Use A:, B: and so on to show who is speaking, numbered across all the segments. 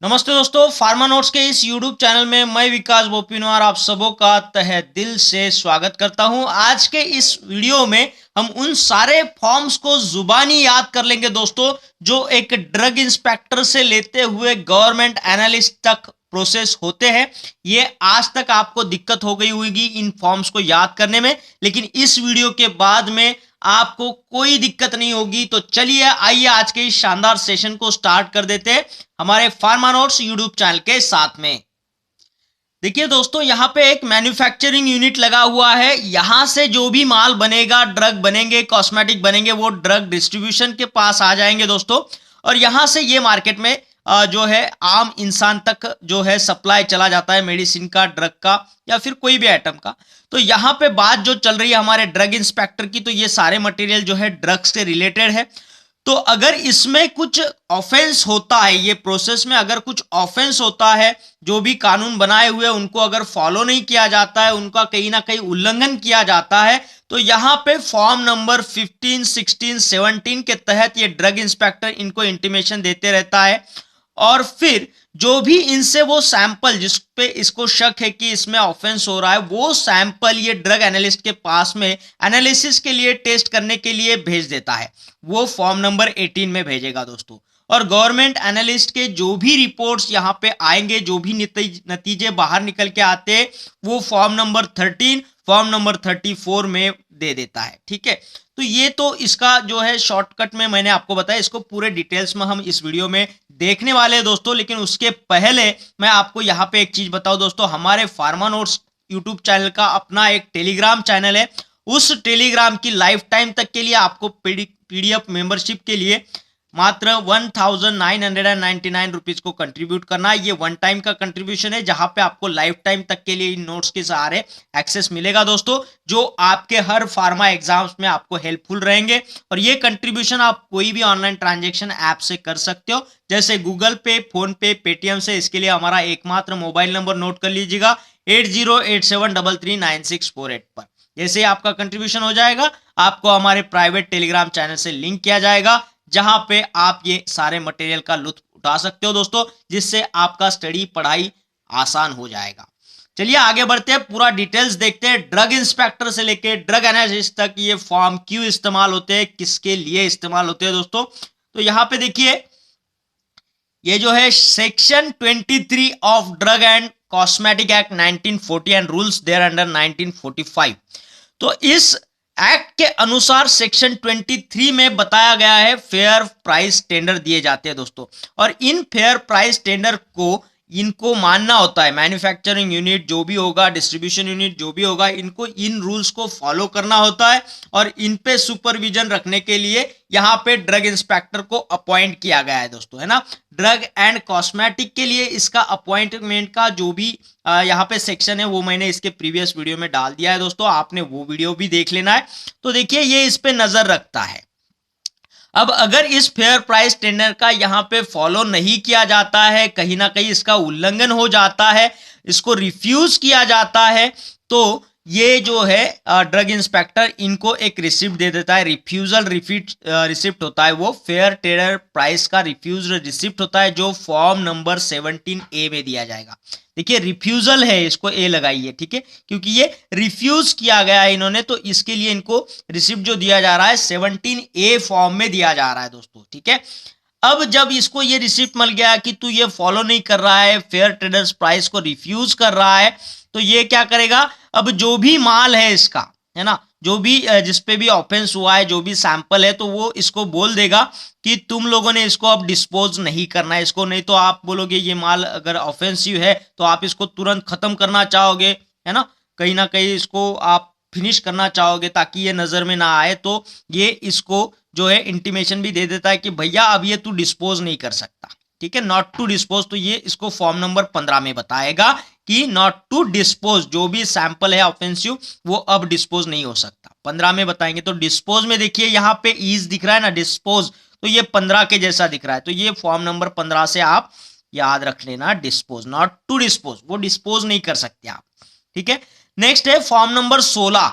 A: नमस्ते दोस्तों, pharma notes के इस YouTube चैनल में मैं विकास बोपिनवार आप सबों का तहे दिल से स्वागत करता हूं। आज के इस वीडियो में हम उन सारे फॉर्म्स को जुबानी याद कर लेंगे दोस्तों, जो एक ड्रग इंस्पेक्टर से लेते हुए गवर्नमेंट एनालिस्ट तक प्रोसेस होते हैं। ये आज तक आपको दिक्कत हो गई होगी इन फॉर्म्स को याद करने में, लेकिन इस वीडियो के बाद में आपको कोई दिक्कत नहीं होगी। तो चलिए आइए आज के इस शानदार सेशन को स्टार्ट कर देते हैं हमारे फार्मा नोट्स यूट्यूब चैनल के साथ में। देखिए दोस्तों, यहाँ पे एक मैन्युफैक्चरिंग यूनिट लगा हुआ है। यहां से जो भी माल बनेगा, ड्रग बनेंगे, कॉस्मेटिक बनेंगे, वो ड्रग डिस्ट्रीब्यूशन के पास आ जाएंगे दोस्तों। और यहां से ये मार्केट में जो है आम इंसान तक जो है सप्लाई चला जाता है, मेडिसिन का, ड्रग का या फिर कोई भी आइटम का। तो यहाँ पे बात जो चल रही है हमारे ड्रग इंस्पेक्टर की, तो ये सारे मटेरियल जो है ड्रग्स से रिलेटेड है। तो अगर इसमें कुछ ऑफेंस होता है, ये प्रोसेस में अगर कुछ ऑफेंस होता है, जो भी कानून बनाए हुए उनको अगर फॉलो नहीं किया जाता है, उनका कहीं ना कहीं उल्लंघन किया जाता है, तो यहाँ पे फॉर्म नंबर 15, 16, 17 के तहत ये ड्रग इंस्पेक्टर इनको इंटीमेशन देते रहता है। और फिर जो भी इनसे वो सैंपल जिस पे इसको शक है कि इसमें ऑफेंस हो रहा है, वो सैंपल ये ड्रग एनालिस्ट के पास में एनालिसिस के लिए, टेस्ट करने के लिए भेज देता है। वो फॉर्म नंबर 18 में भेजेगा दोस्तों। और गवर्नमेंट एनालिस्ट के जो भी रिपोर्ट्स यहाँ पे आएंगे, जो भी नतीजे बाहर निकल के आते हैं, वो फॉर्म नंबर 13, फॉर्म नंबर 34 में दे देता है। ठीक है, तो ये तो इसका जो है शॉर्टकट में मैंने आपको बताया। इसको पूरे डिटेल्स में हम इस वीडियो में देखने वाले हैं दोस्तों। लेकिन उसके पहले मैं आपको यहाँ पे एक चीज बताऊं दोस्तों, हमारे फार्मा नोट्स यूट्यूब चैनल का अपना एक टेलीग्राम चैनल है। उस टेलीग्राम की लाइफ टाइम तक के लिए आपको पीडीएफ मेंबरशिप के लिए मात्र 1999 रुपीज को कंट्रीब्यूट करना है। ये वन टाइम का कंट्रीब्यूशन है, जहां पे आपको लाइफ टाइम तक के लिए इन नोट्स के सहारे एक्सेस मिलेगा दोस्तों, जो आपके हर फार्मा एग्जाम्स में आपको हेल्पफुल रहेंगे। और ये कंट्रीब्यूशन आप कोई भी ऑनलाइन ट्रांजेक्शन ऐप से कर सकते हो, जैसे गूगल पे, फोन पे, पेटीएम से। इसके लिए हमारा एकमात्र मोबाइल नंबर नोट कर लीजिएगा, 8087339648 पर। जैसे ही आपका कंट्रीब्यूशन हो जाएगा, आपको हमारे प्राइवेट टेलीग्राम चैनल से लिंक किया जाएगा, जहां पे आप ये सारे मटेरियल का लुत्फ उठा सकते हो दोस्तों, जिससे आपका स्टडी, पढ़ाई आसान हो जाएगा। चलिए आगे बढ़ते हैं, पूरा डिटेल्स देखते हैं। ड्रग इंस्पेक्टर से लेके ड्रग एनालिस्ट तक ये फॉर्म क्यों इस्तेमाल होते हैं, किसके लिए इस्तेमाल होते हैं दोस्तों। तो यहां पे देखिए, ये जो है section 23 of drug and cosmetic act 1940 and rules there under 1945। तो इस एक्ट के अनुसार सेक्शन 23 में बताया गया है फेयर प्राइस टेंडर दिए जाते हैं दोस्तों। और इन फेयर प्राइस टेंडर को इनको मानना होता है। मैन्युफैक्चरिंग यूनिट जो भी होगा, डिस्ट्रीब्यूशन यूनिट जो भी होगा, इनको इन रूल्स को फॉलो करना होता है। और इन पे सुपरविजन रखने के लिए यहाँ पे ड्रग इंस्पेक्टर को अपॉइंट किया गया है दोस्तों, है ना। ड्रग एंड कॉस्मेटिक के लिए इसका अपॉइंटमेंट का जो भी यहाँ पे सेक्शन है, वो मैंने इसके प्रीवियस वीडियो में डाल दिया है दोस्तों, आपने वो वीडियो भी देख लेना है। तो देखिए, ये इस पे नजर रखता है। अब अगर इस फेयर प्राइस टेंडर का यहाँ पे फॉलो नहीं किया जाता है, कहीं ना कहीं इसका उल्लंघन हो जाता है, इसको रिफ्यूज किया जाता है, तो ये जो है ड्रग इंस्पेक्टर इनको एक रिसिप्ट दे देता है। रिफ्यूजल रिसिप्ट होता है, वो फेयर टेंडर प्राइस का रिफ्यूज रिसिप्ट होता है, जो फॉर्म नंबर 17A में दिया जाएगा। देखिए, रिफ्यूजल है, इसको ए लगाइए, ठीक है, क्योंकि ये रिफ्यूज किया गया है इन्होंने, तो इसके लिए इनको रिसिप्ट जो दिया जा रहा है 17A फॉर्म में दिया जा रहा है दोस्तों। ठीक है, अब जब इसको ये रिसिप्ट मिल गया कि तू ये फॉलो नहीं कर रहा है, फेयर ट्रेडर्स प्राइस को रिफ्यूज कर रहा है, तो ये क्या करेगा, अब जो भी माल है इसका, है ना, जो भी जिसपे भी ऑफेंस हुआ है, जो भी सैंपल है, तो वो इसको बोल देगा कि तुम लोगों ने इसको अब डिस्पोज नहीं करना है इसको। नहीं तो आप बोलोगे ये माल अगर ऑफेंसिव है, तो आप इसको तुरंत खत्म करना चाहोगे, है ना, कहीं ना कहीं इसको आप फिनिश करना चाहोगे ताकि ये नजर में ना आए। तो ये इसको जो है इंटीमेशन भी दे देता है कि भैया अब ये तू डिस्पोज नहीं कर सकता। ठीक है, नॉट टू डिस्पोज। तो ये इसको फॉर्म नंबर 15 में बताएगा कि नॉट टू डिस्पोज, जो भी सैंपल है ऑफेंसिव, वो अब डिस्पोज नहीं हो सकता। 15 में बताएंगे। तो डिस्पोज में देखिए, यहाँ पे ईज दिख रहा है ना, डिस्पोज, तो ये 15 के जैसा दिख रहा है। तो ये फॉर्म नंबर 15 से आप याद रख लेना, डिस्पोज, नॉट टू डिस्पोज, वो डिस्पोज नहीं कर सकते आप। ठीक है, नेक्स्ट है फॉर्म नंबर 16।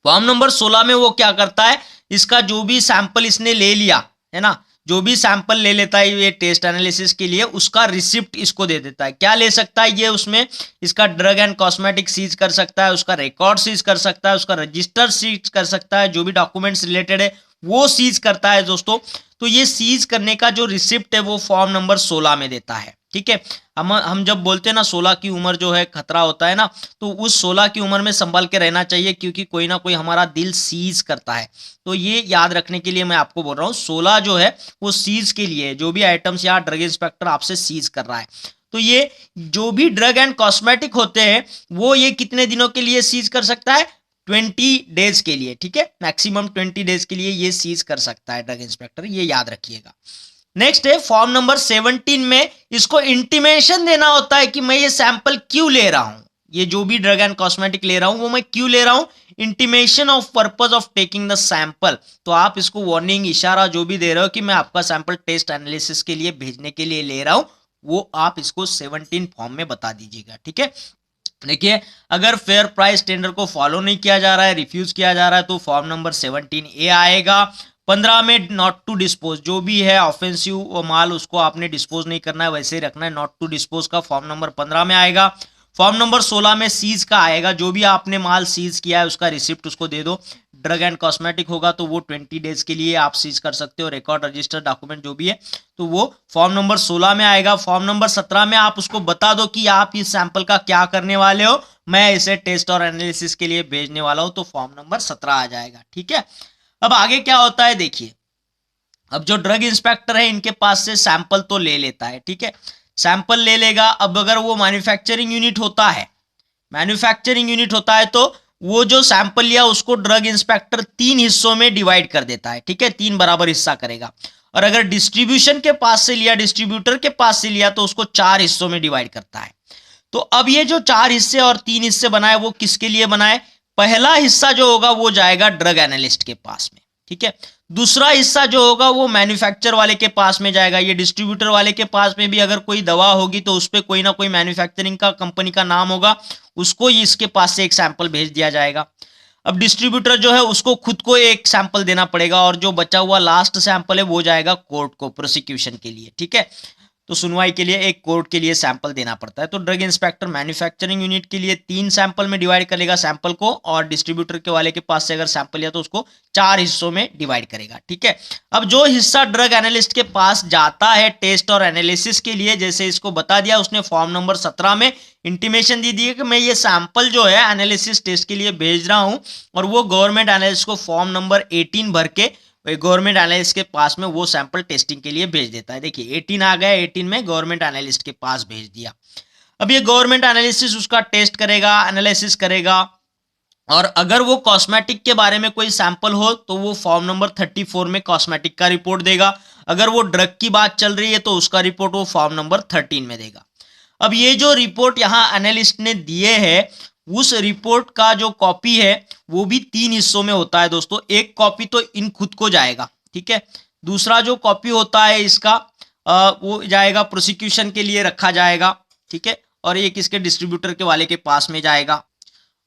A: फॉर्म नंबर 16 में वो क्या करता है, इसका जो भी सैंपल इसने ले लिया, है ना, जो भी सैंपल ले लेता है ये टेस्ट एनालिसिस के लिए, उसका रिसिप्ट इसको दे देता है। क्या ले सकता है ये, उसमें इसका ड्रग एंड कॉस्मेटिक सीज कर सकता है, उसका रिकॉर्ड सीज कर सकता है, उसका रजिस्टर सीज कर सकता है, जो भी डॉक्यूमेंट्स रिलेटेड है वो सीज करता है दोस्तों। तो ये सीज करने का जो रिसिप्ट है वो फॉर्म नंबर 16 में देता है। ठीक है, हम जब बोलते हैं ना 16 की उम्र जो है खतरा होता है ना, तो उस 16 की उम्र में संभल के रहना चाहिए, क्योंकि कोई ना कोई हमारा दिल सीज करता है। तो ये याद रखने के लिए मैं आपको बोल रहा हूँ 16 जो है वो सीज के लिए, जो भी आइटम्स यहाँ ड्रग इंस्पेक्टर आपसे सीज कर रहा है। तो ये जो भी ड्रग एंड कॉस्मेटिक होते हैं वो ये कितने दिनों के लिए सीज कर सकता है, 20 डेज के लिए। ठीक है, मैक्सिमम 20 डेज के लिए ये सीज कर सकता है ड्रग इंस्पेक्टर, ये याद रखिएगा। नेक्स्ट है फॉर्म नंबर 17 में इसको इंटीमेशन देना होता है कि मैं ये सैंपल क्यों ले रहा हूं, ये जो भी ड्रग एंड कॉस्मेटिक ले रहा हूं वो मैं क्यों ले रहा हूं, intimation of purpose of taking the sample. तो आप इसको वार्निंग इशारा जो भी दे रहे हो कि मैं आपका सैंपल टेस्ट एनालिसिस के लिए भेजने के लिए ले रहा हूं, वो आप इसको 17 फॉर्म में बता दीजिएगा। ठीक है, देखिए अगर फेयर प्राइस टेंडर को फॉलो नहीं किया जा रहा है, रिफ्यूज किया जा रहा है, तो फॉर्म नंबर 17A आएगा। 15 में नॉट टू डिस्पोज, जो भी है ऑफेंसिव माल उसको आपने डिस्पोज नहीं करना है, वैसे ही रखना है। नॉट टू डिस्पोज का फॉर्म नंबर 15 में आएगा। फॉर्म नंबर 16 में सीज का आएगा, जो भी आपने माल सीज किया है उसका रिसिप्ट उसको दे दो। ड्रग एंड कॉस्मेटिक होगा तो वो 20 डेज के लिए आप सीज कर सकते हो, रिकॉर्ड रजिस्टर डॉक्यूमेंट जो भी है, तो वो फॉर्म नंबर 16 में आएगा। फॉर्म नंबर 17 में आप उसको बता दो कि आप इस सैंपल का क्या करने वाले हो, मैं इसे टेस्ट और एनालिसिस के लिए भेजने वाला हूं, तो फॉर्म नंबर 17 आ जाएगा। ठीक है, अब आगे क्या होता है देखिए, अब जो ड्रग इंस्पेक्टर है इनके पास से सैंपल तो ले लेता है। ठीक है, सैंपल ले लेगा। अब अगर वो मैन्युफैक्चरिंग यूनिट होता है, मैन्युफैक्चरिंग यूनिट होता है तो वो जो सैंपल लिया उसको ड्रग इंस्पेक्टर 3 हिस्सों में डिवाइड कर देता है। ठीक है, 3 बराबर हिस्सा करेगा। और अगर डिस्ट्रीब्यूशन के पास से लिया, डिस्ट्रीब्यूटर के पास से लिया, तो उसको 4 हिस्सों में डिवाइड करता है। तो अब ये जो 4 हिस्से और 3 हिस्से बनाए वो किसके लिए बनाए, पहला हिस्सा जो होगा वो जाएगा ड्रग एनालिस्ट के पास में। ठीक है, दूसरा हिस्सा जो होगा वो मैन्युफैक्चर वाले के पास में जाएगा। ये डिस्ट्रीब्यूटर वाले के पास में भी अगर कोई दवा होगी तो उस पर कोई ना कोई मैन्युफैक्चरिंग का कंपनी का नाम होगा, उसको इसके पास से एक सैंपल भेज दिया जाएगा। अब डिस्ट्रीब्यूटर जो है उसको खुद को एक सैंपल देना पड़ेगा, और जो बचा हुआ लास्ट सैंपल है वो जाएगा कोर्ट को प्रोसिक्यूशन के लिए। ठीक है, तो सुनवाई के लिए एक कोर्ट के लिए सैंपल देना पड़ता है। तो ड्रग इंस्पेक्टर मैन्युफैक्चरिंग यूनिट के लिए 3 सैंपल में डिवाइड करेगा सैंपल को, और डिस्ट्रीब्यूटर के वाले के पास से अगर सैंपल लिया तो उसको 4 हिस्सों में डिवाइड करेगा। ठीक है, अब जो हिस्सा ड्रग एनालिस्ट के पास जाता है टेस्ट और एनालिसिस के लिए, जैसे इसको बता दिया उसने फॉर्म नंबर 17 में इंटीमेशन दी दी है कि मैं ये सैंपल जो है एनालिसिस टेस्ट के लिए भेज रहा हूं, और वो गवर्नमेंट एनालिस्ट को फॉर्म नंबर 18 भर के गवर्नमेंट एनालिस्ट के पास में वो सैंपल टेस्टिंग के लिए भेज देता है। देखिए 18 आ गया, 18 में गवर्नमेंट एनालिस्ट के पास भेज दिया। अब ये गवर्नमेंट एनालिसिस उसका टेस्ट करेगा, एनालिसिस करेगा, और अगर वो कॉस्मेटिक के बारे में कोई सैंपल हो तो वो फॉर्म नंबर 34 में कॉस्मेटिक का रिपोर्ट देगा। अगर वो ड्रग की बात चल रही है तो उसका रिपोर्ट वो फॉर्म नंबर 13 में देगा। अब ये जो रिपोर्ट यहाँ एनालिस्ट ने दिए है, उस रिपोर्ट का जो कॉपी है वो भी 3 हिस्सों में होता है दोस्तों। एक कॉपी तो इन खुद को जाएगा, ठीक है, दूसरा जो कॉपी होता है इसका वो जाएगा प्रोसिक्यूशन के लिए रखा जाएगा। ठीक है, और एक इसके डिस्ट्रीब्यूटर के वाले के पास में जाएगा।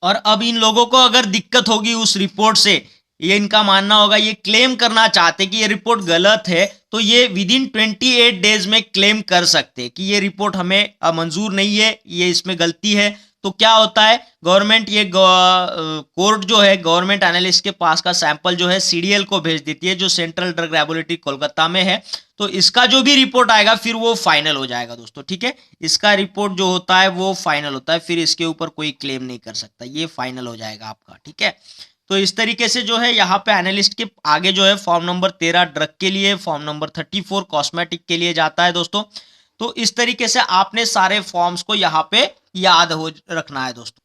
A: और अब इन लोगों को अगर दिक्कत होगी उस रिपोर्ट से, ये इनका मानना होगा, ये क्लेम करना चाहते कि ये रिपोर्ट गलत है, तो ये विदिन 28 डेज में क्लेम कर सकते कि ये रिपोर्ट हमें मंजूर नहीं है, ये इसमें गलती है। तो क्या होता है, गवर्नमेंट ये कोर्ट जो है गवर्नमेंट एनालिस्ट के पास का सैंपल जो है सीडीएल को भेज देती है, जो सेंट्रल ड्रग लेबोरेटरी कोलकाता में है। तो इसका जो भी रिपोर्ट आएगा फिर वो फाइनल हो जाएगा दोस्तों। ठीक है, इसका रिपोर्ट जो होता है वो फाइनल होता है, फिर इसके ऊपर कोई क्लेम नहीं कर सकता, ये फाइनल हो जाएगा आपका। ठीक है, तो इस तरीके से जो है यहाँ पे एनालिस्ट के आगे जो है फॉर्म नंबर 13 ड्रग के लिए, फॉर्म नंबर 34 कॉस्मेटिक के लिए जाता है दोस्तों। तो इस तरीके से आपने सारे फॉर्म्स को यहाँ पे याद हो रखना है दोस्तों।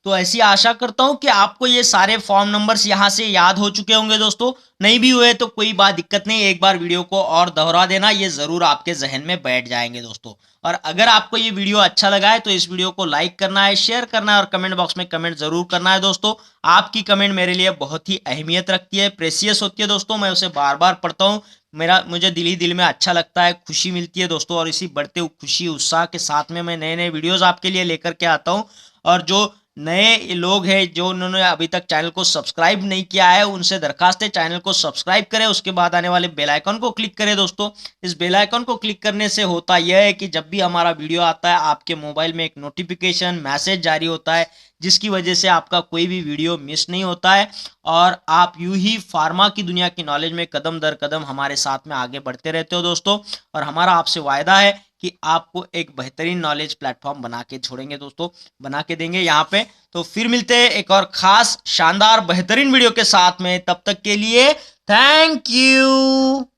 A: तो ऐसी आशा करता हूं कि आपको ये सारे फॉर्म नंबर्स यहाँ से याद हो चुके होंगे दोस्तों। नहीं भी हुए तो कोई बात दिक्कत नहीं, एक बार वीडियो को और दोहरा देना, ये जरूर आपके जहन में बैठ जाएंगे दोस्तों। और अगर आपको ये वीडियो अच्छा लगा है तो इस वीडियो को लाइक करना है, शेयर करना है, और कमेंट बॉक्स में कमेंट जरूर करना है दोस्तों। आपकी कमेंट मेरे लिए बहुत ही अहमियत रखती है, प्रेशियस होती है दोस्तों। मैं उसे बार बार पढ़ता हूँ, मुझे दिल ही दिल में अच्छा लगता है, खुशी मिलती है दोस्तों। और इसी बढ़ते खुशी उत्साह के साथ में मैं नए नए वीडियोस आपके लिए लेकर के आता हूँ। और जो नए लोग हैं जो उन्होंने अभी तक चैनल को सब्सक्राइब नहीं किया है, उनसे दरखास्त है चैनल को सब्सक्राइब करें, उसके बाद आने वाले बेल आइकन को क्लिक करें। दोस्तों इस बेल आइकन को क्लिक करने से होता यह है कि जब भी हमारा वीडियो आता है आपके मोबाइल में एक नोटिफिकेशन मैसेज जारी होता है, जिसकी वजह से आपका कोई भी वीडियो मिस नहीं होता है और आप यूं ही फार्मा की दुनिया की नॉलेज में कदम दर कदम हमारे साथ में आगे बढ़ते रहते हो दोस्तों। और हमारा आपसे वायदा है कि आपको एक बेहतरीन नॉलेज प्लेटफॉर्म बना के छोड़ेंगे दोस्तों, बना के देंगे यहाँ पे। तो फिर मिलते हैं एक और खास शानदार बेहतरीन वीडियो के साथ में, तब तक के लिए थैंक यू।